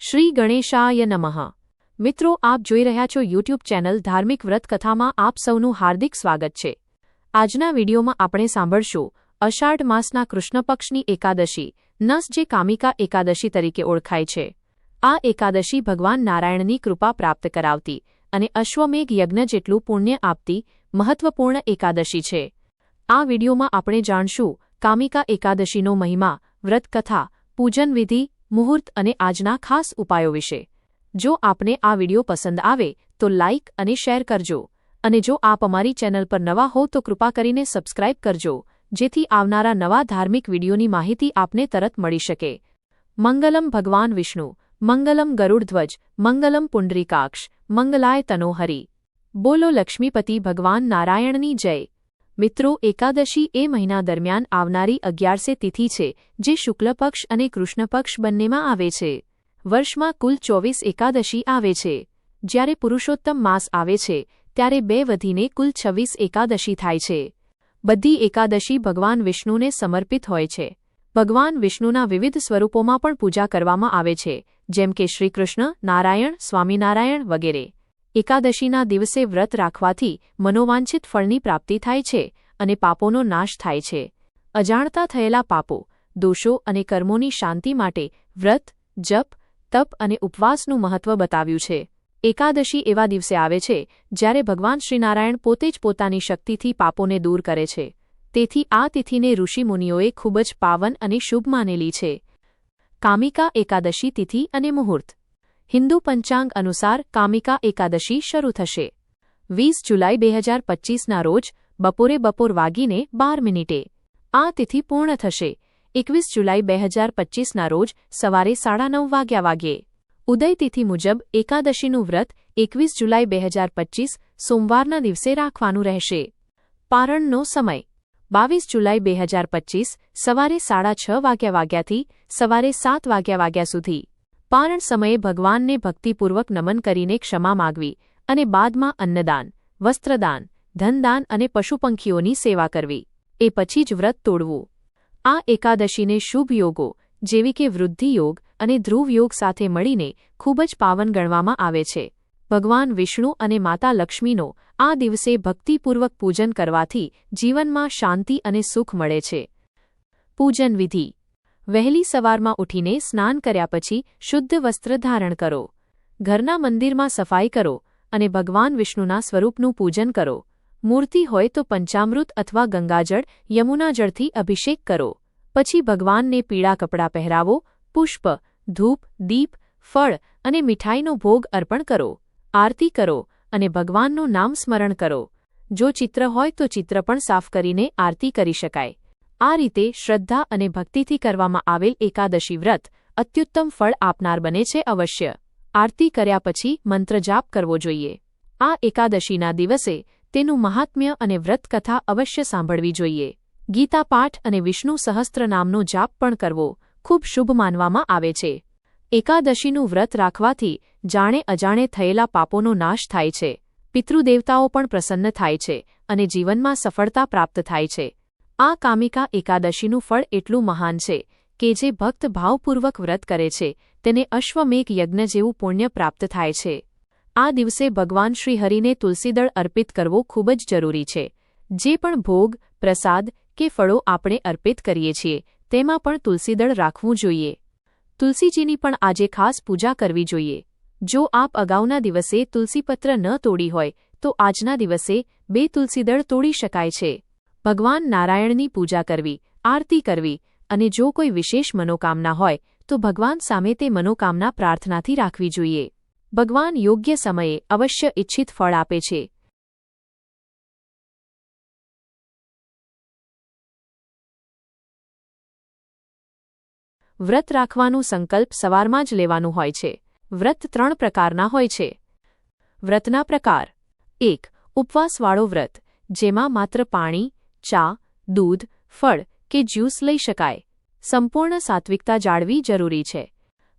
શ્રી ગણેશાય નમઃ। મિત્રો, આપ જોઈ રહ્યા છો યુટ્યુબ ચેનલ ધાર્મિક વ્રત કથામાં આપ સૌનું હાર્દિક સ્વાગત છે। આજના વિડીયોમાં આપણે સાંભળશું અષાઢ માસના કૃષ્ણ પક્ષની એકાદશી નસ જે કામિકા એકાદશી તરીકે ઓળખાય છે। આ એકાદશી ભગવાન નારાયણની કૃપા પ્રાપ્ત કરાવતી અને અશ્વમેઘ યજ્ઞ જેટલું પુણ્ય આપતી મહત્વપૂર્ણ એકાદશી છે। આ વિડીયોમાં આપણે જાણશું કામિકા એકાદશીનો મહિમા, વ્રત કથા, પૂજન વિધિ, મુહૂર્ત અને આજના ખાસ ઉપાયો વિશે। જો આપને આ વિડિયો પસંદ આવે તો લાઇક અને શેર કરજો અને જો આપ અમારી ચેનલ પર નવા હો તો કૃપા કરીને સબસ્ક્રાઇબ કરજો જેથી આવનારા નવા ધાર્મિક વિડિયોની માહિતી આપને તરત મળી શકે। મંગલમ ભગવાન વિષ્ણુ, મંગલમ ગરુડધ્વજ, મંગલમ પુંડરીકાક્ષ, મંગલાય તનોહરી। બોલો લક્ષ્મીપતિ ભગવાન નારાયણની જય। મિત્રો, એકાદશી એ મહિના દરમિયાન આવનારી 11સે તિથિ છે જે શુક્લ પક્ષ અને કૃષ્ણ પક્ષ બંનેમાં આવે છે। વર્ષમાં કુલ 24 એકાદશી આવે છે। જ્યારે પુરુષોત્તમ માસ આવે છે ત્યારે 2 વધીને કુલ 26 એકાદશી થાય છે। બધી એકાદશી ભગવાન વિષ્ણુને સમર્પિત હોય છે। ભગવાન વિષ્ણુના વિવિધ સ્વરૂપોમાં પણ પૂજા કરવામાં આવે છે, જેમ કે શ્રીકૃષ્ણ, નારાયણ, સ્વામિનારાયણ વગેરે। એકાદશીના દિવસે વ્રત રાખવાથી મનોવાંછિત ફળની પ્રાપ્તિ થાય છે અને પાપોનો નાશ થાય છે। અજાણતા થયેલા પાપો, દોષો અને કર્મોની શાંતિ માટે વ્રત, જપ, તપ અને ઉપવાસનું મહત્વ બતાવ્યું છે। એકાદશી એવા દિવસે આવે છે જ્યારે ભગવાન શ્રીનારાયણ પોતે જ પોતાની શક્તિથી પાપોને દૂર કરે છે। તેથી આ તિથિને ઋષિમુનિઓએ ખૂબ જ પાવન અને શુભ માનેલી છે। કામિકા એકાદશી તિથિ અને મુહૂર્ત। હિન્દુ પંચાંગ અનુસાર કામિકા એકાદશી શરૂ થશે 20 જુલાઈ 2025ના રોજ બપોરે 12:12। આ તિથિ પૂર્ણ થશે 21 જુલાઈ 2025ના રોજ સવારે 9:30 વાગ્યે। ઉદય તિથિ મુજબ એકાદશીનું વ્રત 21 જુલાઈ 2025 સોમવારના દિવસે રાખવાનું રહેશે। પારણનો સમય 22 જુલાઈ 2025 સવારે 6:30 વાગ્યાથી સવારે 7 વાગ્યા સુધી। પારણ સમયે ભગવાનને ભક્તિપૂર્વક નમન કરીને ક્ષમા માગવી અને બાદમાં અન્નદાન, વસ્ત્રદાન, ધનદાન અને પશુપંખીઓની સેવા કરવી, એ પછી જ વ્રત તોડવું। આ એકાદશીને શુભ યોગો જેવી કે વૃદ્ધિ યોગ અને ધ્રુવ યોગ સાથે મળીને ખૂબ જ પાવન ગણવામાં આવે છે। ભગવાન વિષ્ણુ અને માતા લક્ષ્મીનો આ દિવસે ભક્તિપૂર્વક પૂજન કરવાથી જીવનમાં શાંતિ અને સુખ મળે છે। પૂજન વિધિ। વહેલી સવારમાં ઉઠીને સ્નાન કર્યા પછી શુદ્ધ વસ્ત્ર ધારણ કરો, ઘરના મંદિરમાં સફાઈ કરો અને ભગવાન વિષ્ણુના સ્વરૂપનું પૂજન કરો। મૂર્તિ હોય તો પંચામૃત અથવા ગંગાજળ, યમુના જળથી અભિષેક કરો। પછી ભગવાનને પીળા કપડાં પહેરાવો, પુષ્પ, ધૂપ, દીપ, ફળ અને મીઠાઈનો ભોગ અર્પણ કરો। આરતી કરો અને ભગવાનનું નામ સ્મરણ કરો। જો ચિત્ર હોય તો ચિત્ર પણ સાફ કરીને આરતી કરી શકાય। આ રીતે શ્રદ્ધા અને ભક્તિથી કરવામાં આવેલ એકાદશી વ્રત અત્યુત્તમ ફળ આપનાર બને છે અવશ્ય। આરતી કર્યા પછી મંત્ર જાપ કરવો જોઈએ। આ એકાદશીના દિવસે તેનું મહાત્મ્ય અને વ્રત કથા અવશ્ય સાંભળવી જોઈએ। ગીતા પાઠ અને વિષ્ણુ સહસ્ત્ર નામનો જાપ પણ કરવો ખૂબ શુભ માનવામાં આવે છે। એકાદશીનું વ્રત રાખવાથી જાણે અજાણે થયેલા પાપોનો નાશ થાય છે, પિતૃદેવતાઓ પણ પ્રસન્ન થાય છે અને જીવનમાં સફળતા પ્રાપ્ત થાય છે। આ કામિકા એકાદશીનું ફળ એટલું મહાન છે કે જે ભક્ત ભાવપૂર્વક વ્રત કરે છે તેને અશ્વમેઘ યજ્ઞ જેવું પુણ્ય પ્રાપ્ત થાય છે। આ દિવસે ભગવાન શ્રીહરિને તુલસીદળ અર્પિત કરવો ખૂબ જ જરૂરી છે। જે પણ ભોગ, પ્રસાદ કે ફળો આપણે અર્પિત કરીએ છીએ તેમાં પણ તુલસીદળ રાખવું જોઈએ। તુલસીજીની પણ આજે ખાસ પૂજા કરવી જોઈએ। જો આપ અગાઉના દિવસે તુલસીપત્ર ન તોડી હોય તો આજના દિવસે 2 તુલસીદળ તોડી શકાય છે। ભગવાન નારાયણની પૂજા કરવી, આરતી કરવી અને જો કોઈ વિશેષ મનોકામના હોય તો ભગવાન સામે તે મનોકામના પ્રાર્થનાથી રાખવી જોઈએ। ભગવાન યોગ્ય સમયે અવશ્ય ઇચ્છિત ફળ આપે છે। વ્રત રાખવાનું સંકલ્પ સવારમાં જ લેવાનું હોય છે। વ્રત 3 પ્રકારના હોય છે। વ્રતના પ્રકાર। 1. ઉપવાસવાળો વ્રત, જેમાં માત્ર પાણી, ચા, દૂધ, ફળ કે જ્યુસ લઈ શકાય। સંપૂર્ણ સાત્વિકતા જાળવી જરૂરી છે।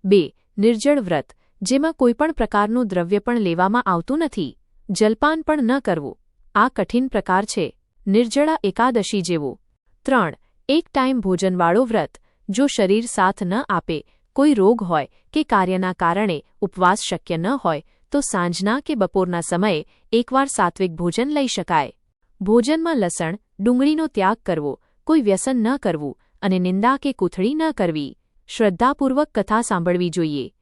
2. નિર્જળ વ્રત, જેમાં કોઈપણ પ્રકારનું દ્રવ્ય પણ લેવામાં આવતું નથી, જલપાન પણ ન કરવું। આ કઠિન પ્રકાર છે, નિર્જળા એકાદશી જેવો। 3. એક ટાઈમ ભોજનવાળો વ્રત, જો શરીર સાથ ન આપે કોઈ રોગ હોય કે કાર્યના કારણે ઉપવાસ શક્ય ન હોય તો સાંજના કે બપોરના સમયે એકવાર સાત્વિક ભોજન લઈ શકાય. ભોજનમાં લસણ, ડુંગળીનો ત્યાગ કરવો, કોઈ વ્યસન ન કરવું અને નિંદા કે કૂથળી ન કરવી. શ્રદ્ધાપૂર્વક કથા સાંભળવી જોઈએ.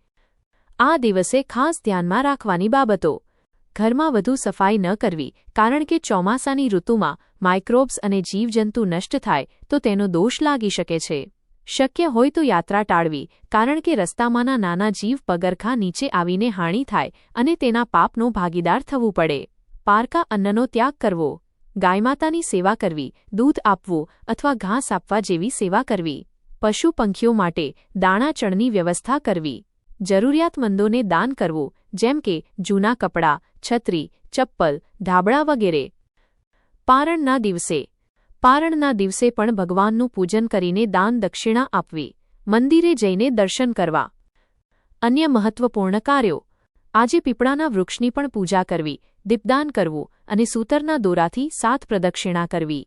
આ દિવસે ખાસ ધ્યાનમાં રાખવાની બાબતો: ઘરમાં વધુ સફાઈ ન કરવી, કારણ કે ચોમાસાની ઋતુમાં માઇક્રોબ્સ અને જીવજંતુ નષ્ટ થાય તો તેનો દોષ લાગી શકે છે. શક્ય હોય તો યાત્રા ટાળવી, કારણ કે રસ્તામાંના નાના જીવ પગરખા નીચે આવીને હાનિ થાય અને તેના પાપનો ભાગીદાર થવું પડે. પારકા અન્નનો ત્યાગ કરવો, ગાયમાતાની સેવા કરવી, દૂધ આપવું અથવા ઘાસ આપવા જેવી સેવા કરવી. પશુ પંખીઓ માટે દાણા ચણની વ્યવસ્થા કરવી. જરૂરિયાતમંદોને દાન કરવું, જેમ કે જૂના કપડાં, છત્રી, ચપ્પલ, ધાબળા વગેરે. પારણના દિવસે પણ ભગવાનનું પૂજન કરીને દાન દક્ષિણા આપવી. મંદિરે જઈને દર્શન કરવા. અન્ય મહત્વપૂર્ણ કાર્યો: આજે પીપળાના વૃક્ષની પણ પૂજા કરવી, દીપદાન કરવું અને સૂતરના દોરાથી 7 પ્રદક્ષિણા કરવી.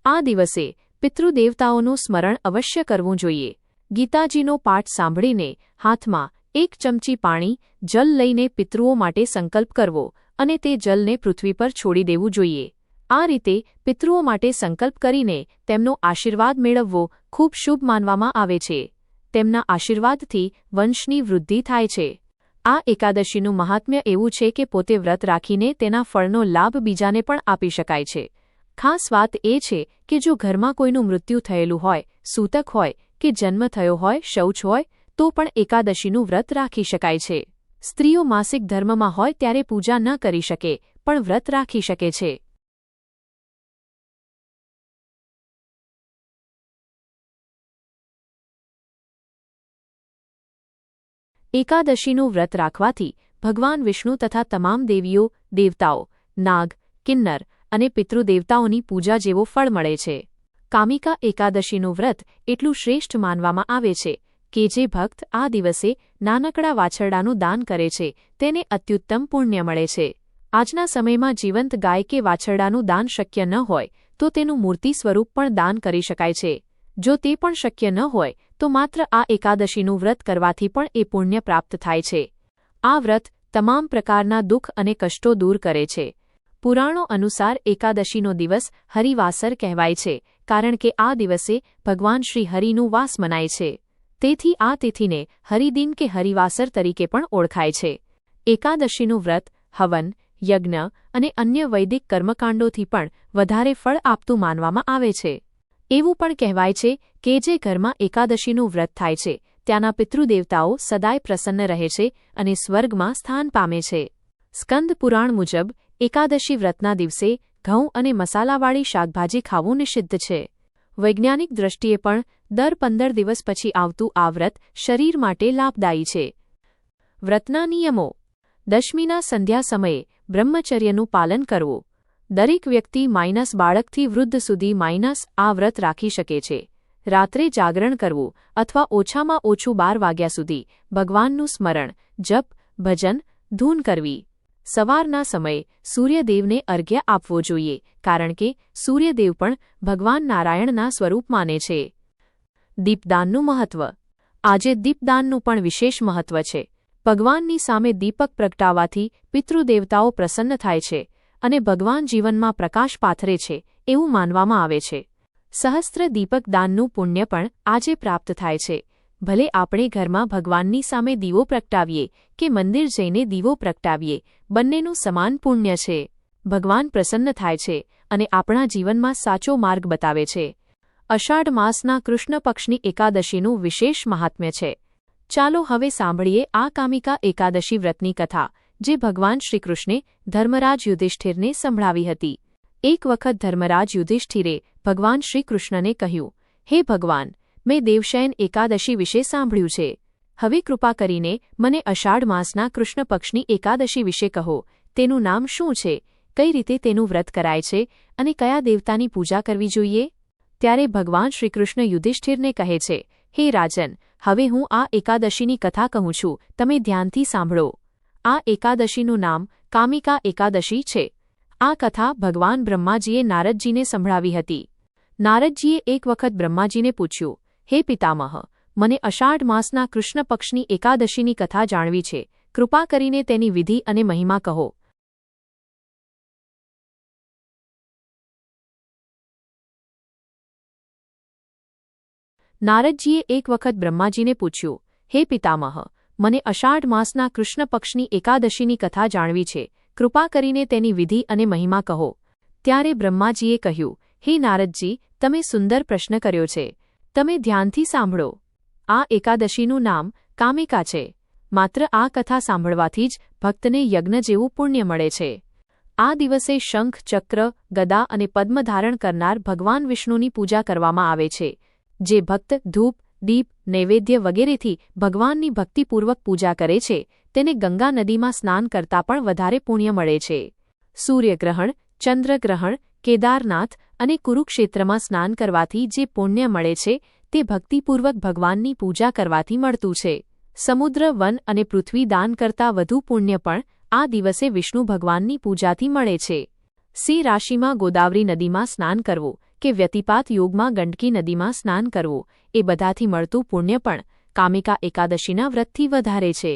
આ દિવસે પિતૃદેવતાઓનું સ્મરણ અવશ્ય કરવું જોઈએ. ગીતાજીનો પાઠ સાંભળીને હાથમાં 1 ચમચી પાણી, જલ લઈને પિતૃઓ માટે સંકલ્પ કરવો અને તે જલને પૃથ્વી પર છોડી દેવું જોઈએ. આ રીતે પિતૃઓ માટે સંકલ્પ કરીને તેમનો આશીર્વાદ મેળવવો ખૂબ શુભ માનવામાં આવે છે. તેમના આશીર્વાદથી વંશની વૃદ્ધિ થાય છે. આ એકાદશીનું મહાત્મ્ય એવું છે કે પોતે વ્રત રાખીને તેના ફળનો લાભ બીજાને પણ આપી શકાય છે. ખાસ વાત એ છે કે જો ઘરમાં કોઈનું મૃત્યુ થયેલું હોય, સૂતક હોય કે જન્મ થયો હોય, શૌચ હોય, તો પણ એકાદશીનું વ્રત રાખી શકાય છે. સ્ત્રીઓ માસિક ધર્મમાં હોય ત્યારે પૂજા ન કરી શકે, પણ વ્રત રાખી શકે છે. એકાદશીનું વ્રત રાખવાથી ભગવાન વિષ્ણુ તથા તમામ દેવીઓ, દેવતાઓ, નાગ, કિન્નર અને પિતૃદેવતાઓની પૂજા જેવો ફળ મળે છે. કામિકા એકાદશીનું વ્રત એટલું શ્રેષ્ઠ માનવામાં આવે છે કે જે ભક્ત આ દિવસે નાનકડા વાછરડાનું દાન કરે છે તેને અત્યુત્તમ પુણ્ય મળે છે. આજના સમયમાં જીવંત ગાય કે વાછરડાનું દાન શક્ય ન હોય તો તેનું મૂર્તિ સ્વરૂપ પણ દાન કરી શકાય છે. જો તે પણ શક્ય ન હોય તો માત્ર આ એકાદશીનું વ્રત કરવાથી પણ એ પુણ્ય પ્રાપ્ત થાય છે. આ વ્રત તમામ પ્રકારના દુઃખ અને કષ્ટો દૂર કરે છે. પુરાણો અનુસાર એકાદશીનો દિવસ હરિવાસર કહેવાય છે, કારણ કે આ દિવસે ભગવાન શ્રી હરિનું વાસ મનાય છે. તેથી આ તિથિને હરિદિન કે હરિવાસર તરીકે પણ ઓળખાય છે. એકાદશીનું વ્રત હવન, યજ્ઞ અને અન્ય વૈદિક કર્મકાંડોથી પણ વધારે ફળ આપતું માનવામાં આવે છે. એવું પણ કહેવાય છે કે જે ઘરમાં એકાદશીનું વ્રત થાય છે ત્યાંના પિતૃદેવતાઓ સદાય પ્રસન્ન રહે છે અને સ્વર્ગમાં સ્થાન પામે છે. સ્કંદ પુરાણ મુજબ એકાદશી વ્રતના દિવસે ઘઉં અને મસાલાવાળી શાકભાજી ખાવું નિષિદ્ધ છે. વૈજ્ઞાનિક દ્રષ્ટિએ પણ દર 15 દિવસ પછી આવતું આ વ્રત શરીર માટે લાભદાયી છે. વ્રતના નિયમો: દશમીના સંધ્યા સમયે બ્રહ્મચર્યનું પાલન કરવું. દરેક વ્યક્તિ - બાળકથી વૃદ્ધ સુધી આ વ્રત રાખી શકે છે. રાત્રે જાગરણ કરવું અથવા ઓછામાં ઓછું 12 વાગ્યા સુધી ભગવાનનું સ્મરણ, જપ, ભજન, ધૂન કરવી. સવારના સમયે સૂર્યદેવને અર્ઘ્ય આપવો જોઈએ, કારણ કે સૂર્યદેવ પણ ભગવાન નારાયણના સ્વરૂપ માને છે. દીપદાનનું મહત્વ: આજે દીપદાનનું પણ વિશેષ મહત્વ છે. ભગવાનની સામે દીપક પ્રગટાવવાથી પિતૃદેવતાઓ પ્રસન્ન થાય છે અને ભગવાન જીવનમાં પ્રકાશ પાથરે છે એવું માનવામાં આવે છે. સહસ્ત્ર દીપક દાનનું પુણ્ય પણ આજે પ્રાપ્ત થાય છે. ભલે આપણે ઘરમાં ભગવાનની સામે દીવો પ્રગટાવીએ કે મંદિર જઈને દીવો પ્રગટાવીએ, બંનેનું સમાન પુણ્ય છે. ભગવાન પ્રસન્ન થાય છે અને આપણા જીવનમાં સાચો માર્ગ બતાવે છે. અષાઢ માસના કૃષ્ણ પક્ષની એકાદશીનું વિશેષ મહાત્મ્ય છે. ચાલો હવે સાંભળીએ આ કામિકા એકાદશી વ્રતની કથા, જે ભગવાન શ્રીકૃષ્ણે ધર્મરાજ યુધિષ્ઠિરને સંભળાવી હતી. એક વખત ધર્મરાજ યુધિષ્ઠિરે ભગવાન શ્રીકૃષ્ણને કહ્યું, હે ભગવાન, મેં દેવશયન એકાદશી વિશે સાંભળ્યું છે. હવે કૃપા કરીને મને અષાઢ માસના કૃષ્ણ પક્ષની એકાદશી વિશે કહો. તેનું નામ શું છે, કઈ રીતે તેનું વ્રત કરાય છે અને કયા દેવતાની પૂજા કરવી જોઈએ? ત્યારે ભગવાન શ્રીકૃષ્ણ યુધિષ્ઠિરને કહે છે, હે રાજન, હવે હું આ એકાદશીની કથા કહું છું, તમે ધ્યાનથી સાંભળો. આ એકાદશીનું નામ કામિકા એકાદશી છે. આ કથા ભગવાન બ્રહ્માજીએ નારદજીને સંભળાવી હતી. નારદજીએ એક વખત બ્રહ્માજીને પૂછ્યું, હે પિતામહ, મને અષાઢ માસના કૃષ્ણ પક્ષની એકાદશીની કથા જાણવી છે. કૃપા કરીને તેની વિધિ અને મહિમા કહો. નારદજીએ એક વખત બ્રહ્માજીને પૂછ્યું, હે પિતામહ, મને અષાઢ માસના કૃષ્ણ પક્ષની એકાદશીની કથા જાણવી છે. કૃપા કરીને તેની વિધિ અને મહિમા કહો. ત્યારે બ્રહ્માજીએ કહ્યું, હે નારદજી, તમે સુંદર પ્રશ્ન કર્યો છે. તમે ધ્યાનથી સાંભળો. આ એકાદશીનું નામ કામિકા છે. માત્ર આ કથા સાંભળવાથી જ ભક્તને યજ્ઞ જેવું પુણ્ય મળે છે. આ દિવસે શંખ, ચક્ર, ગદા અને પદ્મ ધારણ કરનાર ભગવાન વિષ્ણુની પૂજા કરવામાં આવે છે. જે ભક્ત ધૂપ, દીપ, નૈવેદ્ય વગેરેથી ભગવાનની ભક્તિપૂર્વક પૂજા કરે છે તેને ગંગા નદીમાં સ્નાન કરતાં પણ વધારે પુણ્ય મળે છે. સૂર્યગ્રહણ, ચંદ્રગ્રહણ, કેદારનાથ અને કુરુક્ષેત્રમાં સ્નાન કરવાથી જે પુણ્ય મળે છે તે ભક્તિપૂર્વક ભગવાનની પૂજા કરવાથી મળતું છે. સમુદ્ર, વન અને પૃથ્વી દાન કરતાં વધુ પુણ્ય પણ આ દિવસે વિષ્ણુ ભગવાનની પૂજાથી મળે છે. સિંહ રાશિમાં ગોદાવરી નદીમાં સ્નાન કરવું કે વ્યતિપાત યોગમાં ગંડકી નદીમાં સ્નાન કરવું એ બધાથી મળતું પુણ્ય પણ કામિકા એકાદશીના વ્રતથી વધારે છે.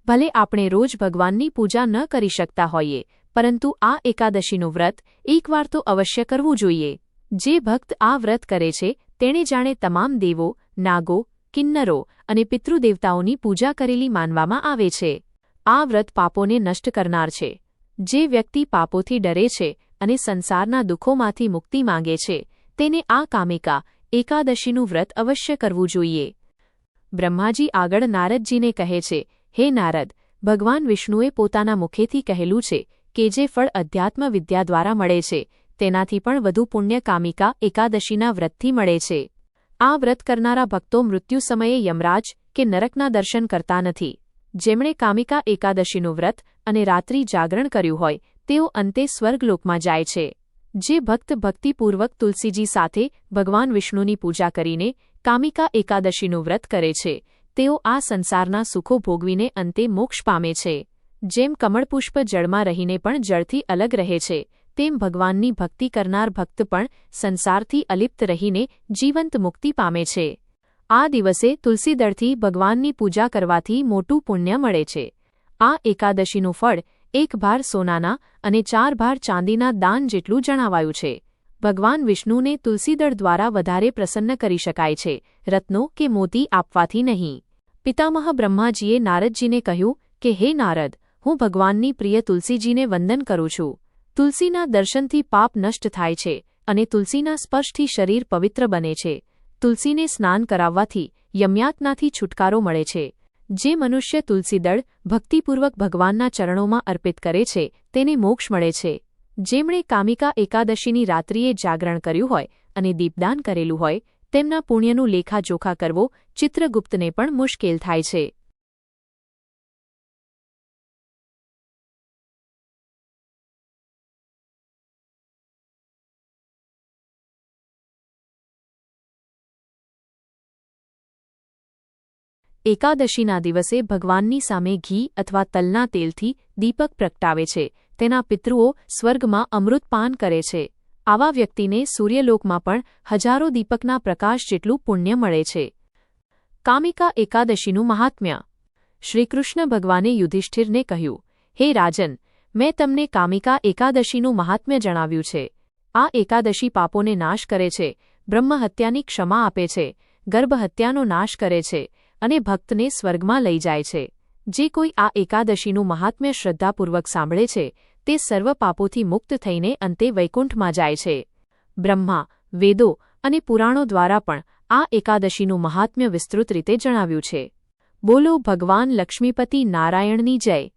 ભલે આપણે રોજ ભગવાનની પૂજા ન કરી શકતા હોઈએ, પરંતુ આ એકાદશીનું વ્રત એકવાર તો અવશ્ય કરવું જોઈએ. જે ભક્ત આ વ્રત કરે છે તેણે જાણે તમામ દેવો, નાગો, કિન્નરો અને પિતૃદેવતાઓની પૂજા કરેલી માનવામાં આવે છે. આ વ્રત પાપોને નષ્ટ કરનાર છે. જે વ્યક્તિ પાપોથી ડરે છે અને સંસારના દુઃખોમાંથી મુક્તિ માંગે છે તેને આ કામિકા એકાદશીનું વ્રત અવશ્ય કરવું જોઈએ. બ્રહ્માજી આગળ નારદજીને કહે છે, હે નારદ, ભગવાન વિષ્ણુએ પોતાના મુખેથી કહેલું છે કે જે ફળ અધ્યાત્મ વિદ્યા દ્વારા મળે છે તેનાથી પણ વધુ પુણ્ય કામિકા એકાદશીના વ્રતથી મળે છે. આ વ્રત કરનારા ભક્તો મૃત્યુ સમયે યમરાજ કે નરકના દર્શન કરતા નથી. જેમણે કામિકા એકાદશીનું વ્રત અને રાત્રિ જાગરણ કર્યું હોય તેઓ અંતે સ્વર્ગલોકમાં જાય છે. જે ભક્ત ભક્તિપૂર્વક તુલસીજી સાથે ભગવાન વિષ્ણુની પૂજા કરીને કામિકા એકાદશીનું વ્રત કરે છે તેઓ આ સંસારના સુખો ભોગવીને અંતે મોક્ષ પામે છે. જેમ કમળપુષ્પ જળમાં રહીને પણ જળથી અલગ રહે છે તેમ ભગવાનની ભક્તિ કરનાર ભક્ત પણ સંસારથી અલિપ્ત રહીને જીવંત મુક્તિ પામે છે. આ દિવસે તુલસીદળથી ભગવાનની પૂજા કરવાથી મોટું પુણ્ય મળે છે. આ એકાદશીનું ફળ 1 ભાર સોનાના અને 4 ભાર ચાંદીના દાન જેટલું જણાવાયું છે. ભગવાન વિષ્ણુને તુલસીદળ દ્વારા વધારે પ્રસન્ન કરી શકાય છે, રત્નો કે મોતી આપવાથી નહીં. પિતામહ બ્રહ્માજીએ નારદજીને કહ્યું કે હે નારદ, હું ભગવાનની પ્રિય તુલસીજીને વંદન કરું છું. તુલસીના દર્શનથી પાપ નષ્ટ થાય છે અને તુલસીના સ્પર્શથી શરીર પવિત્ર બને છે. તુલસીને સ્નાન કરાવવાથી યમયાતનાથી છુટકારો મળે છે. જે મનુષ્ય તુલસીદળ ભક્તિપૂર્વક ભગવાનના ચરણોમાં અર્પિત કરે છે તેને મોક્ષ મળે છે. જેમણે કામિકા એકાદશીની રાત્રિએ જાગરણ કર્યું હોય અને દીપદાન કરેલું હોય તેમના પુણ્યનું લેખાજોખા કરવો ચિત્રગુપ્તને પણ મુશ્કેલ થાય છે. એકાદશીના દિવસે ભગવાનની સામે ઘી અથવા તલના તેલથી દીપક પ્રગટાવે છે. તેના પિતૃઓ સ્વર્ગમાં અમૃતપાન કરે છે. આવા વ્યક્તિને સૂર્યલોકમાં પણ હજારો દીપકના પ્રકાશ જેટલું પુણ્ય મળે છે. કામિકા એકાદશીનું મહાત્મ્ય. શ્રીકૃષ્ણ ભગવાને યુધિષ્ઠિરને કહ્યું, હે રાજન, મેં તમને કામિકા એકાદશીનું મહાત્મ્ય જણાવ્યું છે. આ એકાદશી પાપોને નાશ કરે છે, બ્રહ્મહત્યાની ક્ષમા આપે છે, ગર્ભહત્યાનો નાશ કરે છે અને ભક્તને સ્વર્ગમાં લઈ જાય છે. જે કોઈ આ એકાદશીનું મહાત્મ્ય શ્રદ્ધાપૂર્વક સાંભળે છે તે સર્વ પાપોથી મુક્ત થઈને અંતે વૈકુંઠમાં જાય છે. બ્રહ્મા, વેદો અને પુરાણો દ્વારા પણ આ એકાદશીનું મહાત્મ્ય વિસ્તૃત રીતે જણાવ્યું છે. બોલો ભગવાન લક્ષ્મીપતિ નારાયણની જય.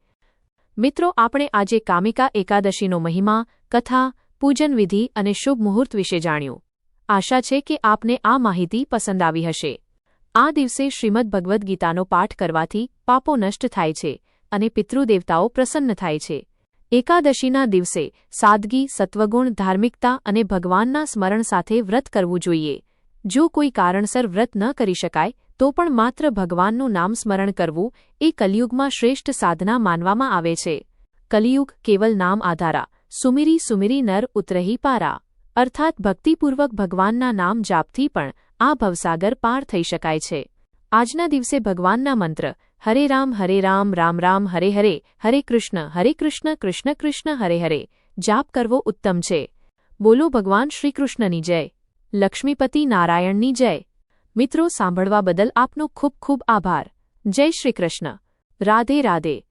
મિત્રો, આપણે આજે કામિકા એકાદશીનો મહિમા, કથા, પૂજન વિધિ અને શુભ મુહૂર્ત વિશે જાણ્યું. આશા છે કે આપને આ માહિતી પસંદ આવી હશે. આ દિવસે શ્રીમદ્ ભગવદ્ ગીતાનો પાઠ કરવાથી પાપો નષ્ટ થાય છે અને પિતૃદેવતાઓ પ્રસન્ન થાય છે. એકાદશીના દિવસે સાદગી, સત્વગુણ, ધાર્મિકતા અને ભગવાનના સ્મરણ સાથે વ્રત કરવું જોઈએ. જો કોઈ કારણસર વ્રત ન કરી શકાય તો પણ માત્ર ભગવાનનું નામ સ્મરણ કરવું એ કલિયુગમાં શ્રેષ્ઠ સાધના માનવામાં આવે છે. કલિયુગ કેવલ નામ આધારા, સુમિરી સુમિરી નર ઉતરહી પારા. અર્થાત ભક્તિપૂર્વક ભગવાનના નામ જાપથી પણ આ ભવસાગર પાર થઈ શકાય છે. આજના દિવસે ભગવાનના મંત્ર હરે રામ રામ રામ હરે હરે, હરે કૃષ્ણ કૃષ્ણ કૃષ્ણ હરે હરે જાપ કરવો ઉત્તમ છે. બોલો ભગવાન શ્રીકૃષ્ણની જય. લક્ષ્મીપતિ નારાયણની જય. મિત્રો, સાંભળવા બદલ આપનો ખૂબ ખૂબ આભાર. જય શ્રી કૃષ્ણ. રાધે રાધે.